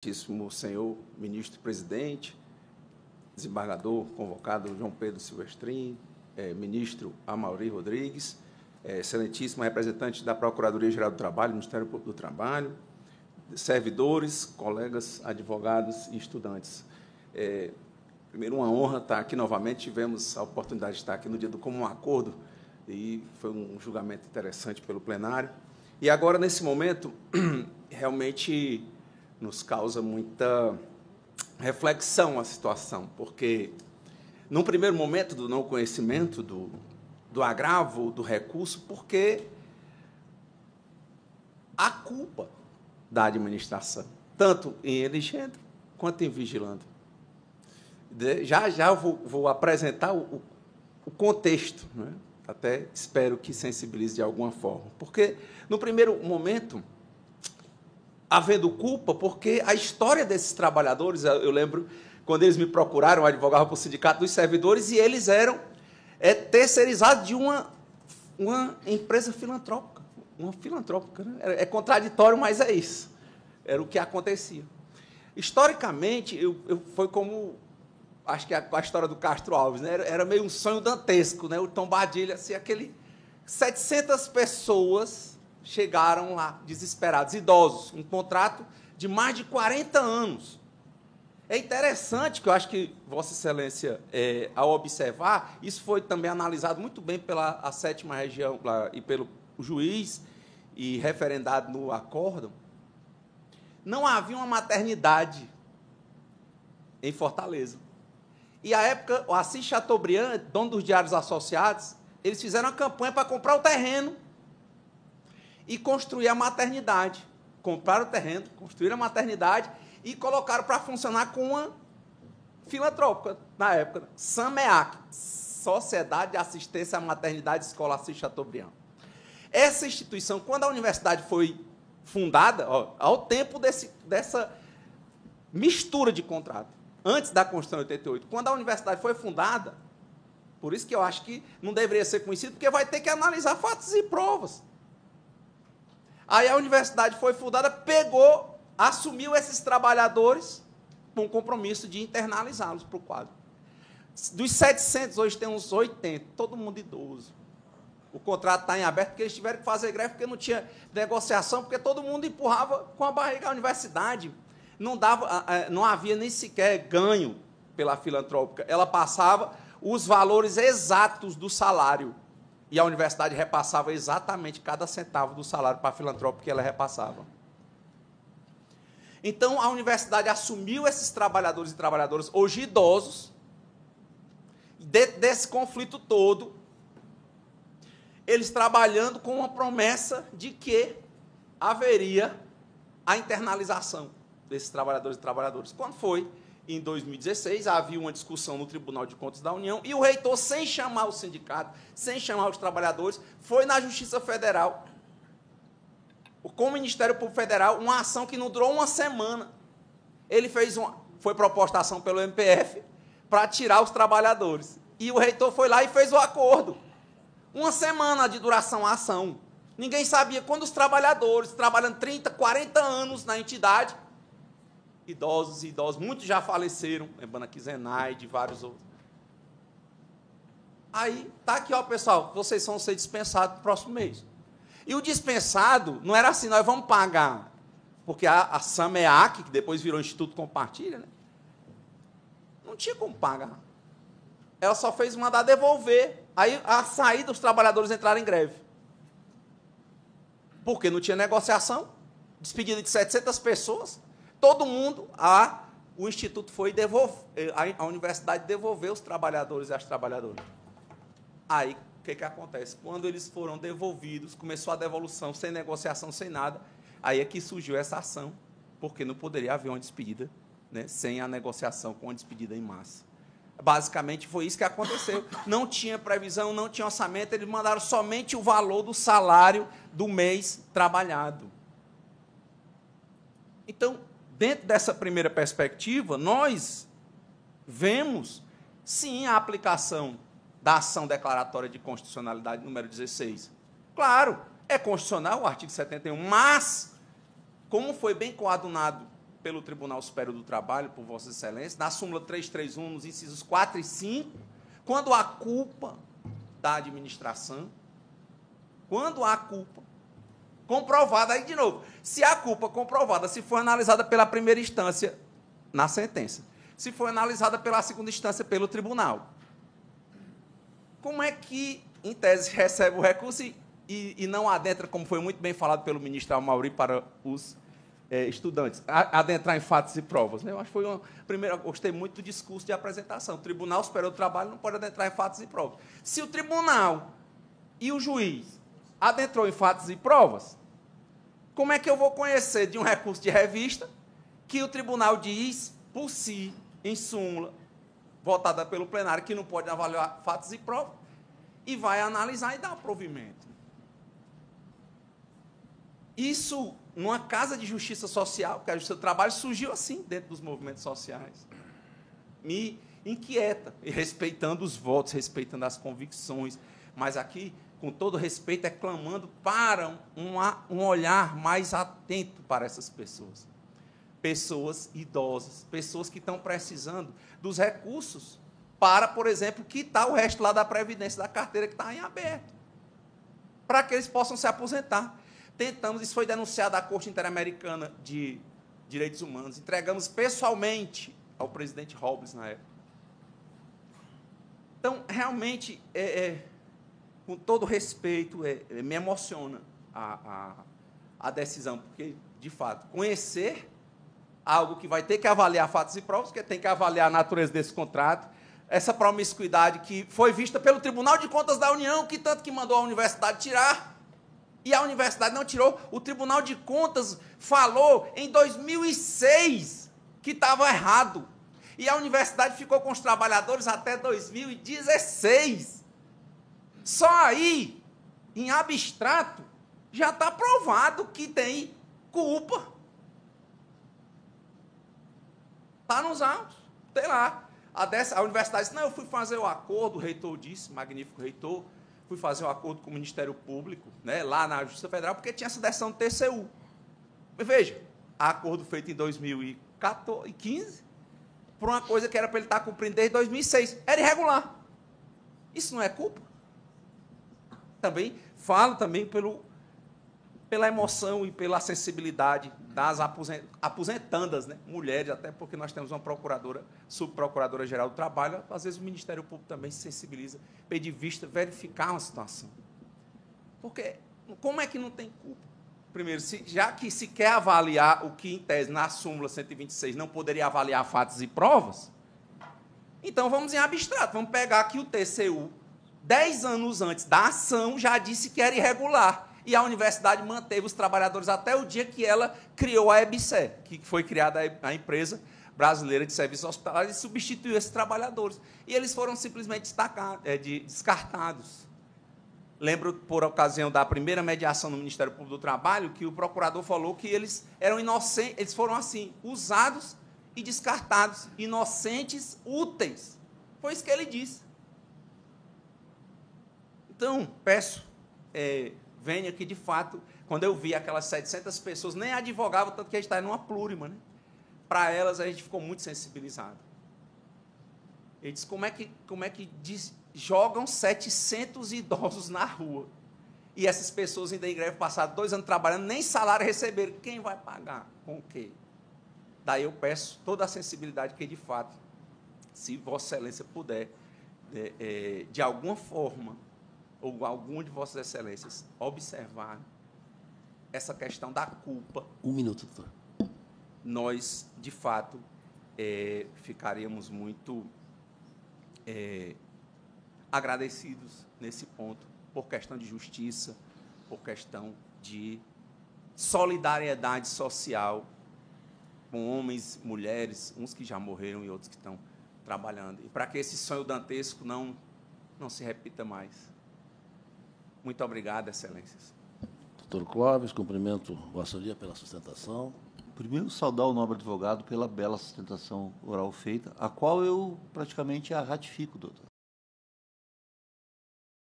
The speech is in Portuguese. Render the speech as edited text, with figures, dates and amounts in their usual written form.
Excelentíssimo senhor ministro-presidente, desembargador convocado João Pedro Silvestrin, ministro Amaury Rodrigues, excelentíssimo representante da Procuradoria-Geral do Trabalho, Ministério Público do Trabalho, servidores, colegas, advogados e estudantes. Primeiro, uma honra estar aqui novamente. Tivemos a oportunidade de estar aqui no dia do comum acordo e foi um julgamento interessante pelo plenário. E agora, nesse momento, realmente nos causa muita reflexão a situação, porque, num primeiro momento do não conhecimento do agravo, do recurso, porque há culpa da administração, tanto em elegendo quanto em vigilando. Já vou apresentar o contexto, né? Até espero que sensibilize de alguma forma, porque, no primeiro momento, havendo culpa, porque a história desses trabalhadores, eu lembro, quando eles me procuraram, eu advogava para o Sindicato dos Servidores, e eles eram terceirizados de uma empresa filantrópica, né? É contraditório, mas é isso. Era o que acontecia. Historicamente, foi como, acho que a história do Castro Alves, né? Era meio um sonho dantesco, né? O Tom Badilha, assim, 700 pessoas chegaram lá, desesperados, idosos, um contrato de mais de 40 anos. É interessante, que eu acho que Vossa Excelência, ao observar, isso foi também analisado muito bem pela 7ª Região e pelo juiz e referendado no acórdão. Não havia uma maternidade em Fortaleza. E, à época, o Assis Chateaubriand, dono dos Diários Associados, eles fizeram uma campanha para comprar o terreno e construir a maternidade. Compraram o terreno, construíram a maternidade e colocaram para funcionar com uma filantrópica, na época, SAMEAC, Sociedade de Assistência à Maternidade Escola Assis Chateaubriand. Essa instituição, quando a universidade foi fundada, ao tempo dessa mistura de contrato, antes da Constituição de 88, quando a universidade foi fundada, por isso que eu acho que não deveria ser conhecido, porque vai ter que analisar fatos e provas. Aí a universidade foi fundada, assumiu esses trabalhadores com o compromisso de internalizá-los para o quadro. Dos 700, hoje tem uns 80, todo mundo idoso. O contrato está em aberto, porque eles tiveram que fazer greve, porque não tinha negociação, porque todo mundo empurrava com a barriga a universidade. Não havia nem sequer ganho pela filantrópica. Ela passava os valores exatos do salário. E a universidade repassava exatamente cada centavo do salário para a filantrópica que ela repassava. Então, a universidade assumiu esses trabalhadores e trabalhadoras, hoje idosos, desse conflito todo, eles trabalhando com uma promessa de que haveria a internalização desses trabalhadores e trabalhadoras. Quando foi? Em 2016, havia uma discussão no Tribunal de Contas da União e o reitor, sem chamar o sindicato, sem chamar os trabalhadores, foi na Justiça Federal, com o Ministério Público Federal, uma ação que não durou uma semana. Ele foi proposta a ação pelo MPF para tirar os trabalhadores. E o reitor foi lá e fez o acordo. Uma semana de duração a ação. Ninguém sabia quando os trabalhadores, trabalhando 30, 40 anos na entidade, idosos, muitos já faleceram, lembrando aqui Zenaide e vários outros. Aí, tá aqui, ó, pessoal, vocês vão ser dispensados no próximo mês. E o dispensado não era assim, nós vamos pagar, porque a SAMEAC, que depois virou Instituto Compartilha, né, não tinha como pagar. Ela só fez mandar devolver. Aí, a saída, os trabalhadores entraram em greve. Porque não tinha negociação, despedida de 700 pessoas, todo mundo, o Instituto foi devolver, a universidade devolveu os trabalhadores e as trabalhadoras. Aí, o que acontece? Quando eles foram devolvidos, começou a devolução, sem negociação, sem nada, aí é que surgiu essa ação, porque não poderia haver uma despedida, né, sem a negociação com a despedida em massa. Basicamente, foi isso que aconteceu. Não tinha previsão, não tinha orçamento, eles mandaram somente o valor do salário do mês trabalhado. Então, dentro dessa primeira perspectiva, nós vemos, sim, a aplicação da ação declaratória de constitucionalidade número 16. Claro, é constitucional o artigo 71, mas, como foi bem coadunado pelo Tribunal Superior do Trabalho, por Vossa Excelência, na súmula 331, nos incisos 4 e 5, quando há culpa da administração, quando há culpa comprovada, aí de novo, se a culpa comprovada, se for analisada pela primeira instância na sentença, se for analisada pela segunda instância pelo tribunal, como é que, em tese, recebe o recurso e não adentra, como foi muito bem falado pelo ministro Amauri para os estudantes, adentrar em fatos e provas? Eu acho que foi uma primeira. Gostei muito do discurso de apresentação. O Tribunal Superior do Trabalho não pode adentrar em fatos e provas. Se o tribunal e o juiz adentrou em fatos e provas, como é que eu vou conhecer de um recurso de revista que o tribunal diz por si, em súmula, votada pelo plenário, que não pode avaliar fatos e provas, e vai analisar e dar provimento? Isso, numa casa de justiça social, porque a justiça do trabalho surgiu assim, dentro dos movimentos sociais, me inquieta, e respeitando os votos, respeitando as convicções, mas aqui, com todo respeito, é clamando para um olhar mais atento para essas pessoas. Pessoas idosas, pessoas que estão precisando dos recursos para, por exemplo, quitar o resto lá da Previdência, da carteira que está em aberto, para que eles possam se aposentar. Tentamos, isso foi denunciado à Corte Interamericana de Direitos Humanos, entregamos pessoalmente ao presidente Robles na época. Então, realmente, com todo respeito, me emociona a decisão, porque, de fato, conhecer algo que vai ter que avaliar fatos e provas, que tem que avaliar a natureza desse contrato, essa promiscuidade que foi vista pelo Tribunal de Contas da União, que tanto que mandou a universidade tirar, e a universidade não tirou. O Tribunal de Contas falou em 2006 que estava errado, e a universidade ficou com os trabalhadores até 2016. Só aí, em abstrato, já está provado que tem culpa. Está nos autos, tem lá. A universidade disse, não, eu fui fazer o acordo, o reitor disse, magnífico reitor, fui fazer um acordo com o Ministério Público, né, lá na Justiça Federal, porque tinha essa decisão do TCU. Mas veja, acordo feito em 2015, por uma coisa que era para ele estar cumprindo desde 2006. Era irregular. Isso não é culpa? Também falo pela emoção e pela sensibilidade das aposentandas, né? Mulheres, até porque nós temos uma procuradora, subprocuradora-geral do trabalho, às vezes o Ministério Público também se sensibiliza, pedir vista, verificar uma situação. Porque como é que não tem culpa? Primeiro, já que se quer avaliar o que, em tese, na súmula 126, não poderia avaliar fatos e provas, então vamos em abstrato, vamos pegar aqui o TCU, 10 anos antes da ação, já disse que era irregular. E a universidade manteve os trabalhadores até o dia que ela criou a EBSER, que foi criada a Empresa Brasileira de Serviços Hospitalares, e substituiu esses trabalhadores. E eles foram simplesmente descartados. Lembro, por ocasião da primeira mediação no Ministério Público do Trabalho, que o procurador falou que eles eram inocentes, eles foram assim, usados e descartados, inocentes, úteis. Foi isso que ele disse. Então, peço, venha que, de fato, quando eu vi aquelas 700 pessoas, nem advogavam, tanto que a gente está numa plurima, né? Para elas, a gente ficou muito sensibilizado. Ele disse, como é que jogam 700 idosos na rua? E essas pessoas ainda em greve, passaram 2 anos trabalhando, nem salário receberam. Quem vai pagar? Com o quê? Daí eu peço toda a sensibilidade que, de fato, se Vossa Excelência puder, de alguma forma, ou algum de Vossas Excelências, observar essa questão da culpa. 1 minuto, doutor. Nós, de fato, ficaríamos muito agradecidos nesse ponto, por questão de justiça, por questão de solidariedade social com homens, mulheres, uns que já morreram e outros que estão trabalhando. E para que esse sonho dantesco não se repita mais. Muito obrigado, Excelências. Doutor Clóvis, cumprimento Vossa Excelência pela sustentação. Primeiro, saudar o nobre advogado pela bela sustentação oral feita, a qual eu praticamente a ratifico, doutor.